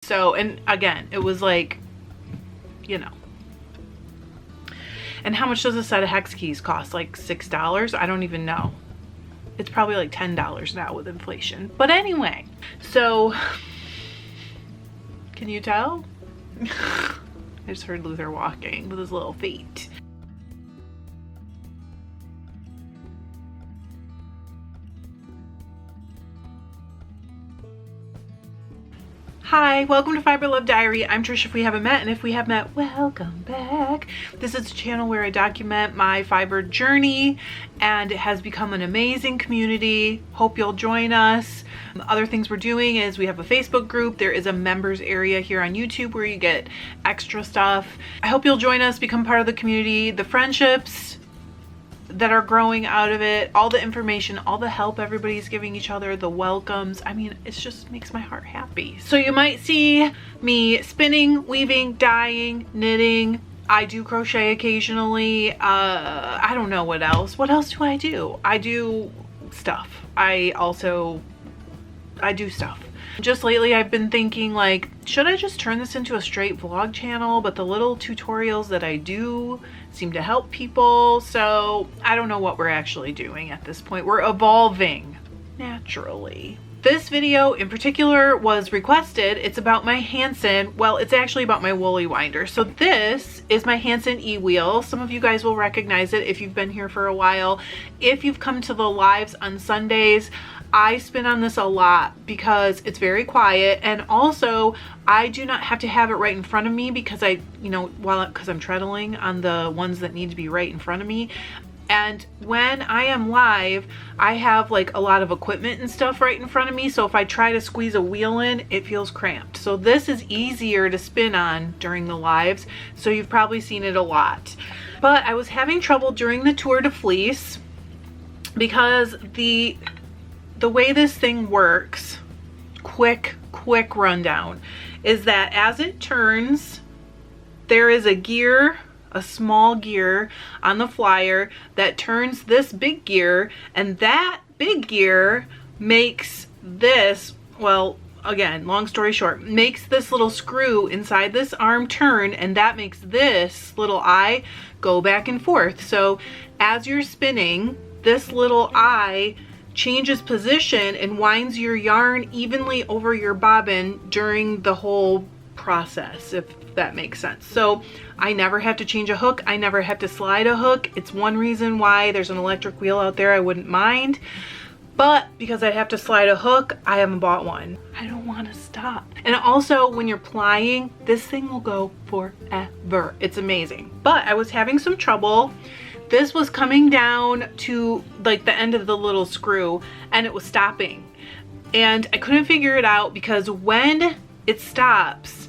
So, and again, it was like, you know. And how much does a set of hex keys cost? Like $6? I don't even know. It's probably like $10 now with inflation. But anyway, so can you tell? I just heard Luther walking with his little feet. Hi, welcome to Fiber Love Diary. I'm Trish if we haven't met, and if we have met, welcome back. This is a channel where I document my fiber journey, and it has become an amazing community. Hope you'll join us. Other things we're doing is we have a Facebook group. There is a members area here on YouTube where you get extra stuff. I hope you'll join us, become part of the community, the friendships that are growing out of it, all the information, all the help everybody's giving each other, the welcomes. I mean, it just makes my heart happy. So you might see me spinning, weaving, dyeing, knitting. I do crochet occasionally. I don't know what else. What else do? I do stuff. I do stuff. Just lately I've been thinking, like, should I just turn this into a straight vlog channel? But the little tutorials that I do seem to help people. So I don't know what we're actually doing at this point. We're evolving naturally. This video in particular was requested. It's about my Hansen. Well, it's actually about my Woolee Winder. So this is my Hansen e-wheel. Some of you guys will recognize it if you've been here for a while. If you've come to the lives on Sundays, I spin on this a lot because it's very quiet, and also I do not have to have it right in front of me because because I'm treadling on the ones that need to be right in front of me. And when I am live, I have like a lot of equipment and stuff right in front of me. So if I try to squeeze a wheel in, it feels cramped. So this is easier to spin on during the lives. So you've probably seen it a lot. But I was having trouble during the Tour de Fleece because the way this thing works, quick rundown, is that as it turns, there is a gear, a small gear on the flyer that turns this big gear, and that big gear makes this, well, again, long story short, makes this little screw inside this arm turn, and that makes this little eye go back and forth. So as you're spinning, this little eye changes position and winds your yarn evenly over your bobbin during the whole process, if that makes sense. So I never have to change a hook. I never have to slide a hook. It's one reason why there's an electric wheel out there I wouldn't mind. But because I have to slide a hook, I haven't bought one. I don't want to stop. And also when you're plying, this thing will go forever. It's amazing. But I was having some trouble. This was coming down to like the end of the little screw and it was stopping. And I couldn't figure it out because when it stops,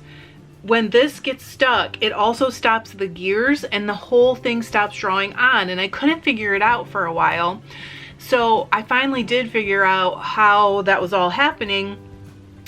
when this gets stuck, it also stops the gears and the whole thing stops drawing on. And I couldn't figure it out for a while. So I finally did figure out how that was all happening.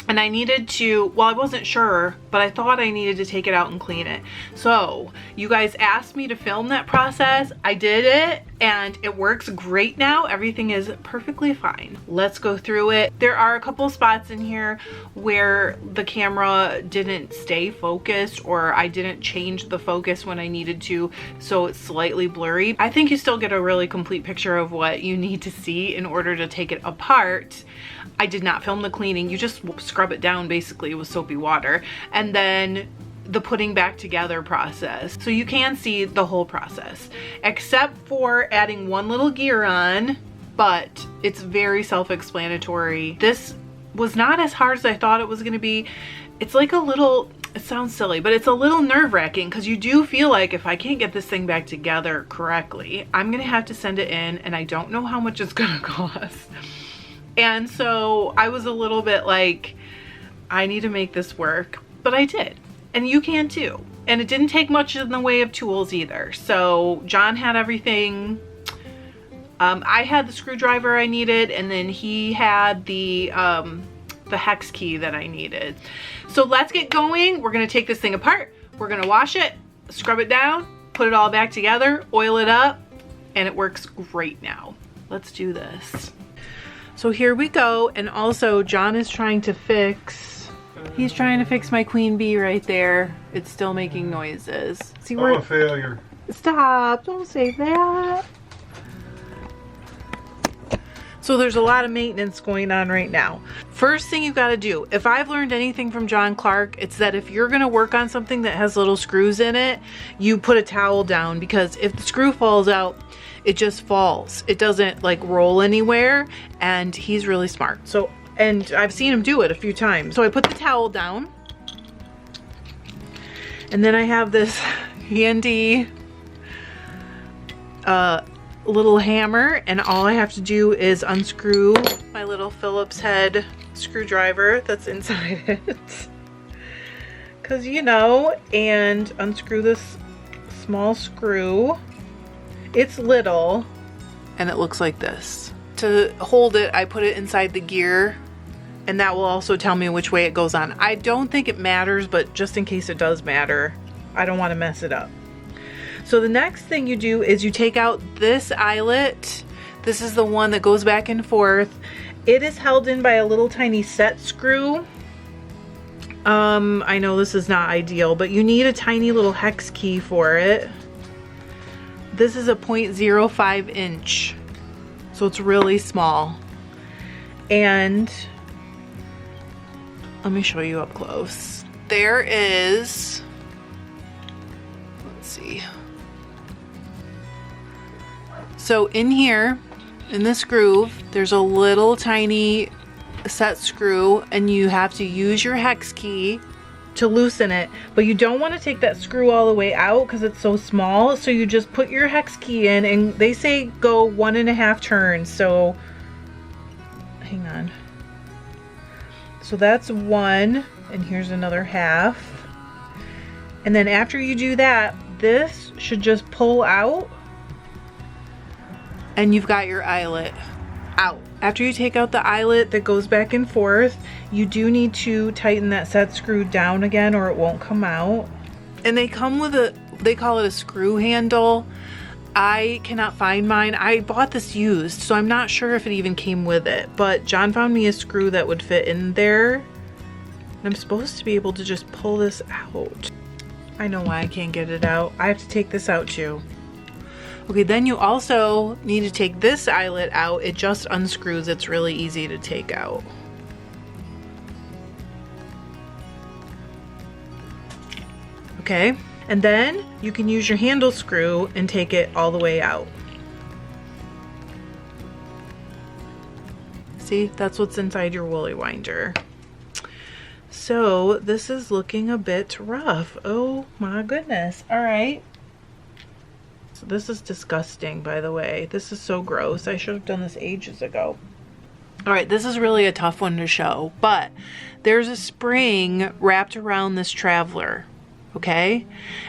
And I needed to, well, I wasn't sure, but I thought I needed to take it out and clean it. So you guys asked me to film that process. I did it and it works great now. Everything is perfectly fine. Let's go through it. There are a couple spots in here where the camera didn't stay focused, or I didn't change the focus when I needed to, so it's slightly blurry. I think you still get a really complete picture of what you need to see in order to take it apart. I did not film the cleaning. You just scrub it down basically with soapy water, and then the putting back together process. So you can see the whole process, except for adding one little gear on, but it's very self-explanatory. This was not as hard as I thought it was going to be. It's like a little, it sounds silly, but it's a little nerve-wracking because you do feel like if I can't get this thing back together correctly, I'm going to have to send it in, and I don't know how much it's going to cost. And so I was a little bit like, I need to make this work, but I did. And you can too. And it didn't take much in the way of tools either. So John had everything. I had the screwdriver I needed, and then he had the hex key that I needed. So let's get going. We're gonna take this thing apart. We're gonna wash it, scrub it down, put it all back together, oil it up, and it works great now. Let's do this. So here we go. And also John is trying to fix He's trying to fix my queen bee right there. It's still making noises. See where? I'm a failure. Stop! Don't say that. So there's a lot of maintenance going on right now. First thing you gotta do, if I've learned anything from John Clark, it's that if you're gonna work on something that has little screws in it, you put a towel down, because if the screw falls out, it just falls. It doesn't like roll anywhere, and he's really smart. So, and I've seen him do it a few times. So I put the towel down, and then I have this handy little hammer, and all I have to do is unscrew my little Phillips head screwdriver that's inside it, because you know, and unscrew this small screw. It's little and it looks like this. To hold it, I put it inside the gear, and that will also tell me which way it goes on. I don't think it matters, but just in case it does matter, I don't want to mess it up. So the next thing you do is you take out this eyelet. This is the one that goes back and forth. It is held in by a little tiny set screw. I know this is not ideal, but you need a tiny little hex key for it. This is a 0.05 inch, so it's really small. And let me show you up close. There is, let's see. So in here, in this groove, there's a little tiny set screw, and you have to use your hex key to loosen it, but you don't want to take that screw all the way out because it's so small. So you just put your hex key in, and they say go 1.5 turns. So hang on. So that's one, and here's another half. And then after you do that, this should just pull out, and you've got your eyelet out. After you take out the eyelet that goes back and forth, you do need to tighten that set screw down again or it won't come out. And they come with a, they call it a screw handle. I cannot find mine. I bought this used, so I'm not sure if it even came with it, but John found me a screw that would fit in there. And I'm supposed to be able to just pull this out. I know why I can't get it out. I have to take this out too. Okay, then you also need to take this eyelet out. It just unscrews. It's really easy to take out. Okay, and then you can use your handle screw and take it all the way out. See, that's what's inside your Woolee Winder. So this is looking a bit rough. Oh my goodness. All right. This is disgusting, by the way. This is so gross. I should have done this ages ago. All right, this is really a tough one to show, but there's a spring wrapped around this traveler, okay?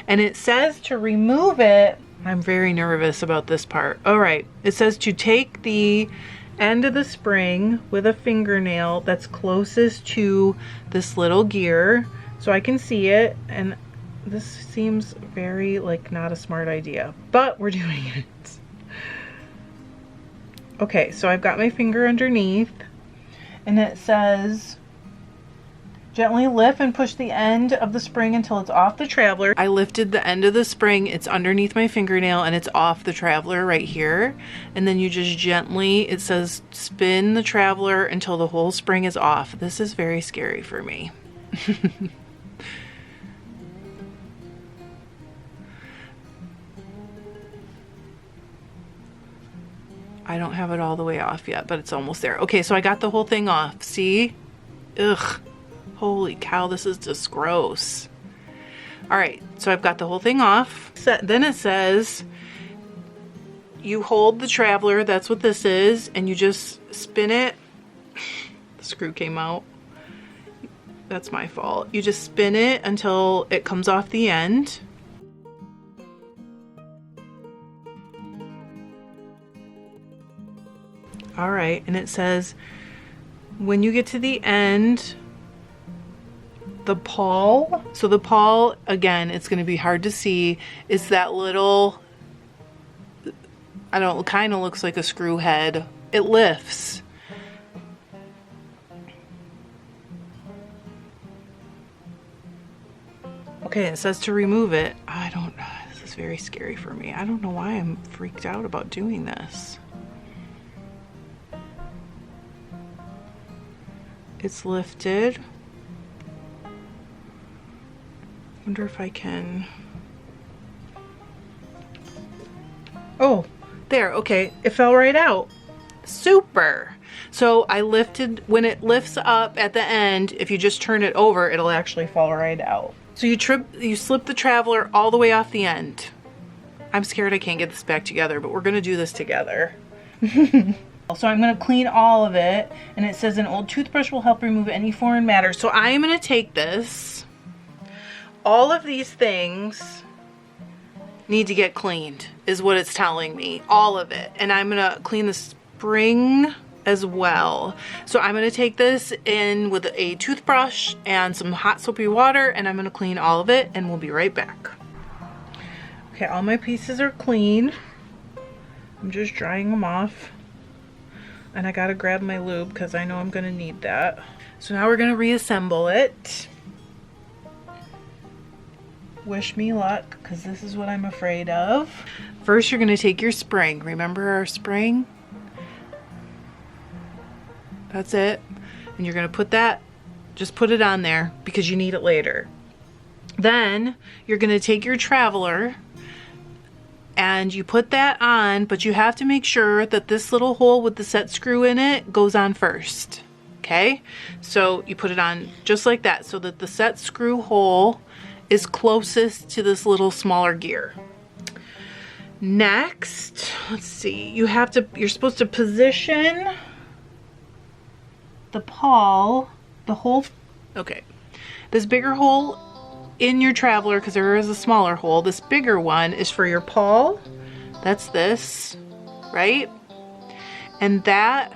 And it says to remove it. I'm very nervous about this part. All right, it says to take the end of the spring with a fingernail that's closest to this little gear so I can see it, and this seems very like not a smart idea, but we're doing it. Okay, so I've got my finger underneath, and it says gently lift and push the end of the spring until it's off the traveler. I lifted the end of the spring, it's underneath my fingernail, and it's off the traveler right here. And then you just gently, it says spin the traveler until the whole spring is off. This is very scary for me. I don't have it all the way off yet, but it's almost there. Okay, so I got the whole thing off. See? Ugh. Holy cow, this is just gross. All right, so I've got the whole thing off. Then it says you hold the traveler, that's what this is, and you just spin it. The screw came out. That's my fault. You just spin it until it comes off the end. All right, and it says when you get to the end, the pawl, so the pawl, again, it's going to be hard to see, is that little, I don't know, it kind of looks like a screw head. It lifts. Okay, it says to remove it. This is very scary for me. I don't know why I'm freaked out about doing this. It's lifted. Wonder if I can. Oh, there, okay, it fell right out. Super. So I lifted, when it lifts up at the end, if you just turn it over, it'll actually fall right out. So you slip the traveler all the way off the end. I'm scared I can't get this back together, but we're gonna do this together. So I'm gonna clean all of it, and it says an old toothbrush will help remove any foreign matter. So I am gonna take this. All of these things need to get cleaned, is what it's telling me. All of it. And I'm gonna clean the spring as well. So I'm gonna take this in with a toothbrush and some hot soapy water, and I'm gonna clean all of it, and we'll be right back. Okay, all my pieces are clean. I'm just drying them off. And I gotta grab my lube because I know I'm gonna need that. So now we're gonna reassemble it. Wish me luck, because this is what I'm afraid of. First, you're gonna take your spring. Remember our spring? That's it. And you're gonna put that, just put it on there because you need it later. Then you're gonna take your traveler and you put that on, but you have to make sure that this little hole with the set screw in it goes on first, okay? So you put it on just like that so that the set screw hole is closest to this little smaller gear. Next, let's see, you're supposed to position the pawl, the hole, okay, this bigger hole in your traveler, because there is a smaller hole. This bigger one is for your pawl. That's this, right? And that,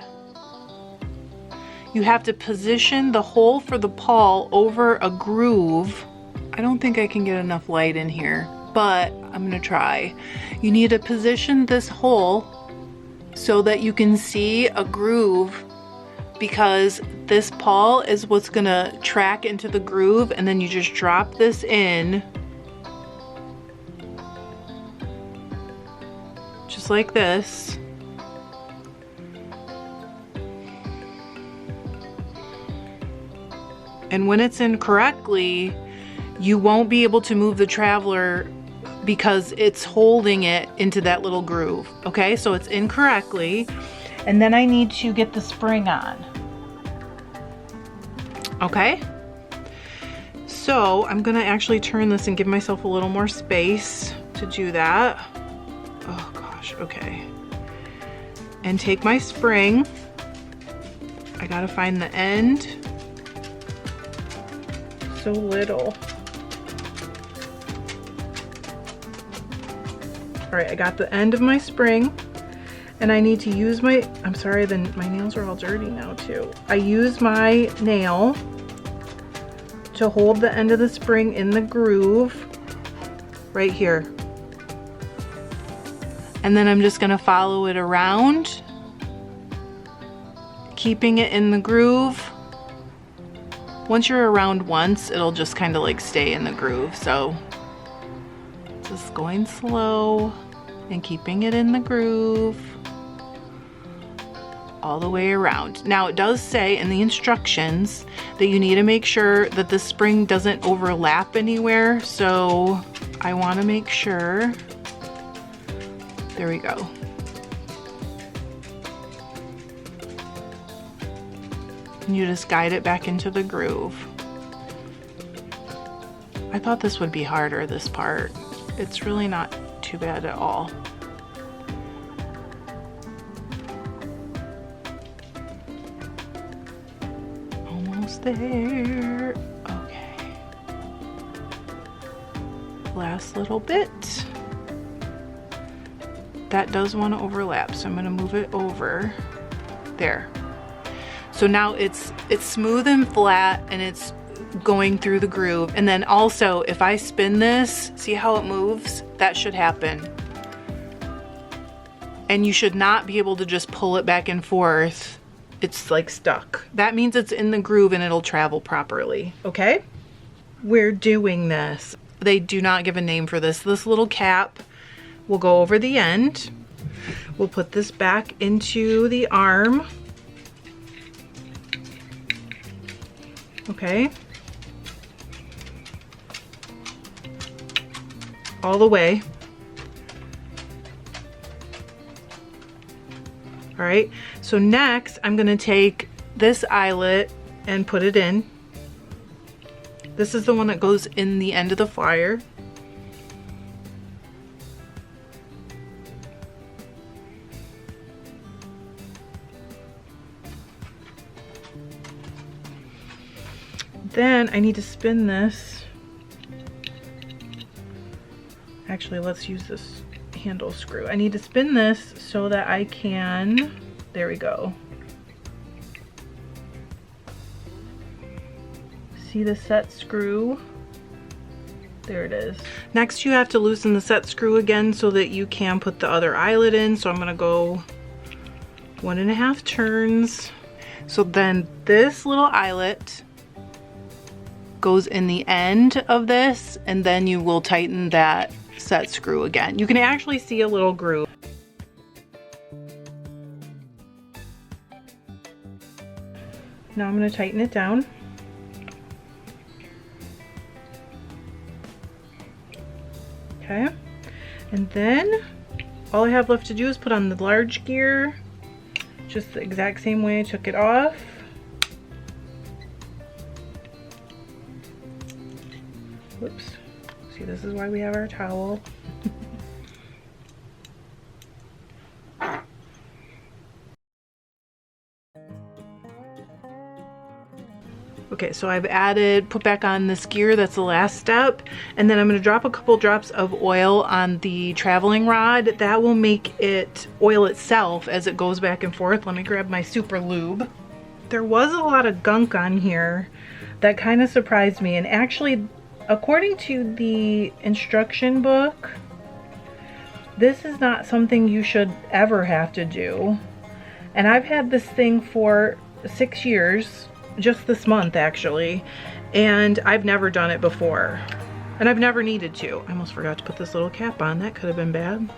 you have to position the hole for the pawl over a groove. I don't think I can get enough light in here, but I'm gonna try. You need to position this hole so that you can see a groove, because this pawl is what's gonna track into the groove, and then you just drop this in just like this. And when it's in correctly, you won't be able to move the traveler because it's holding it into that little groove. Okay, so it's in correctly. And then I need to get the spring on. Okay, so I'm gonna actually turn this and give myself a little more space to do that. Oh gosh, okay. And take my spring. I gotta find the end. So little. All right, I got the end of my spring. And I need to use my, I'm sorry, my nails are all dirty now too. I use my nail to hold the end of the spring in the groove right here. And then I'm just gonna follow it around, keeping it in the groove. Once you're around once, it'll just kind of like stay in the groove. So just going slow and keeping it in the groove all the way around. Now it does say in the instructions that you need to make sure that the spring doesn't overlap anywhere, so I want to make sure. There we go. And you just guide it back into the groove. I thought this would be harder, this part. It's really not too bad at all. There. Okay. Last little bit. That does want to overlap, so I'm going to move it over. There. So now it's smooth and flat, and it's going through the groove. And then also, if I spin this, see how it moves? That should happen. And you should not be able to just pull it back and forth. It's like stuck. That means it's in the groove and it'll travel properly, okay? We're doing this. They do not give a name for this. This little cap will go over the end. We'll put this back into the arm. Okay. All the way. All right, so next I'm gonna take this eyelet and put it in. This is the one that goes in the end of the flyer. Then I need to spin this. Actually, let's use this handle screw. I need to spin this so that I can, there we go. See the set screw? There it is. Next you have to loosen the set screw again so that you can put the other eyelet in. So I'm gonna go 1.5 turns. So then this little eyelet goes in the end of this, and then you will tighten that set screw again. You can actually see a little groove. Now I'm going to tighten it down. Okay, and then all I have left to do is put on the large gear, just the exact same way I took it off. Whoops. See, this is why we have our towel. Okay, so I've put back on this gear, that's the last step, and then I'm gonna drop a couple drops of oil on the traveling rod. That will make it oil itself as it goes back and forth. Let me grab my super lube. There was a lot of gunk on here that kind of surprised me, and actually, according to the instruction book, this is not something you should ever have to do. And I've had this thing for 6 years, just this month actually, and I've never done it before. And I've never needed to. I almost forgot to put this little cap on. That could have been bad.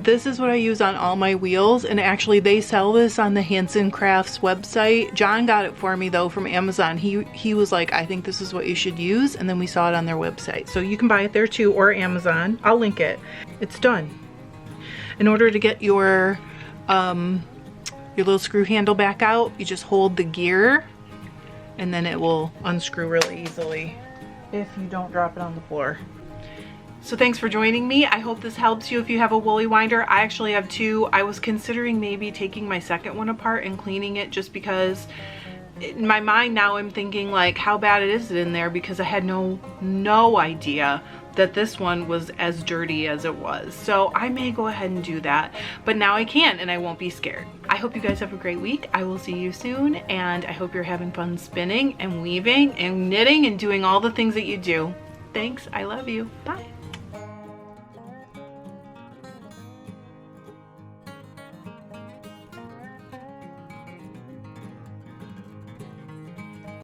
This is what I use on all my wheels, and actually they sell this on the Hanson Crafts website. John got it for me though from Amazon. He was like, I think this is what you should use, and then we saw it on their website. So you can buy it there too, or Amazon. I'll link it. It's done. In order to get your little screw handle back out, you just hold the gear and then it will unscrew really easily if you don't drop it on the floor. So thanks for joining me. I hope this helps you if you have a Woolee Winder. I actually have 2. I was considering maybe taking my second one apart and cleaning it, just because in my mind now I'm thinking like, how bad is it in there, because I had no idea that this one was as dirty as it was. So I may go ahead and do that, but now I can and I won't be scared. I hope you guys have a great week. I will see you soon, and I hope you're having fun spinning and weaving and knitting and doing all the things that you do. Thanks, I love you, bye.